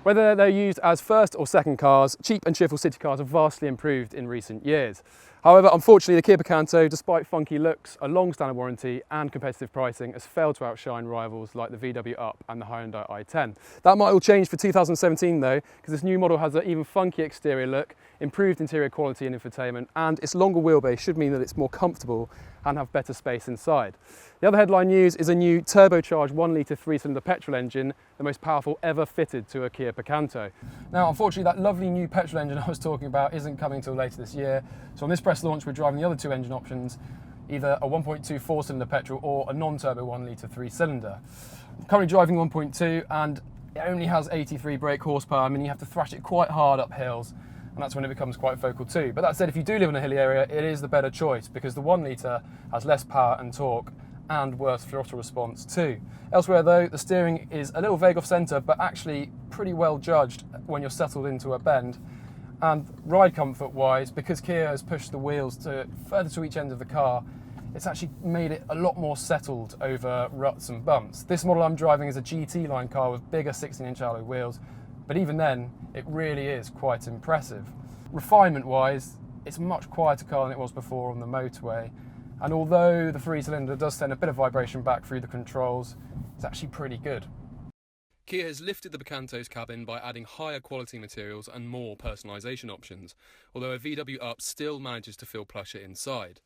Whether they're used as first or second cars, cheap and cheerful city cars have vastly improved in recent years. However, unfortunately, the Kia Picanto, despite funky looks, a long standard warranty and competitive pricing, has failed to outshine rivals like the VW Up and the Hyundai i10. That might all change for 2017 though, because this new model has an even funky exterior look, improved interior quality and infotainment, and its longer wheelbase should mean that it's more comfortable and have better space inside. The other headline news is a new turbocharged 1 litre 3-cylinder petrol engine, the most powerful ever fitted to a Kia Picanto. Now, unfortunately, that lovely new petrol engine I was talking about isn't coming till later this year. So on this press launch, we're driving the other two engine options, either a 1.2 4-cylinder petrol or a non-turbo 1 litre 3-cylinder. I'm currently driving 1.2 and it only has 83 brake horsepower. I mean, you have to thrash it quite hard up hills, and that's when it becomes quite focal too. But that said, if you do live in a hilly area, it is the better choice because the 1 litre has less power and torque and worse throttle response too. Elsewhere though, the steering is a little vague off centre, but actually pretty well judged when you're settled into a bend. And ride comfort wise, because Kia has pushed the wheels further to each end of the car, it's actually made it a lot more settled over ruts and bumps. This model I'm driving is a GT line car with bigger 16-inch alloy wheels, but even then, it really is quite impressive. Refinement wise, it's a much quieter car than it was before on the motorway. And although the 3-cylinder does send a bit of vibration back through the controls, it's actually pretty good. Kia has lifted the Picanto's cabin by adding higher quality materials and more personalisation options, although a VW Up still manages to feel plusher inside.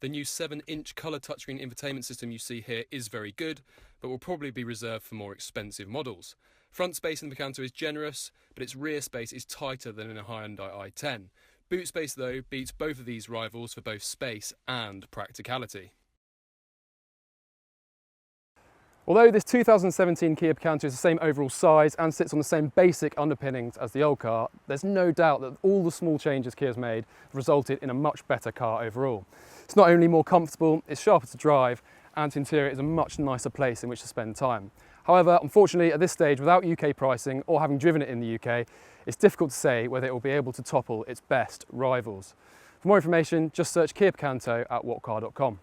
The new 7-inch colour touchscreen infotainment system you see here is very good, but will probably be reserved for more expensive models. Front space in the Picanto is generous, but its rear space is tighter than in a Hyundai i10. Boot space, though, beats both of these rivals for both space and practicality. Although this 2017 Kia Picanto is the same overall size and sits on the same basic underpinnings as the old car, there's no doubt that all the small changes Kia's made have resulted in a much better car overall. It's not only more comfortable, it's sharper to drive, and its interior is a much nicer place in which to spend time. However, unfortunately, at this stage, without UK pricing or having driven it in the UK, it's difficult to say whether it will be able to topple its best rivals. For more information, just search Kia Picanto at whatcar.com.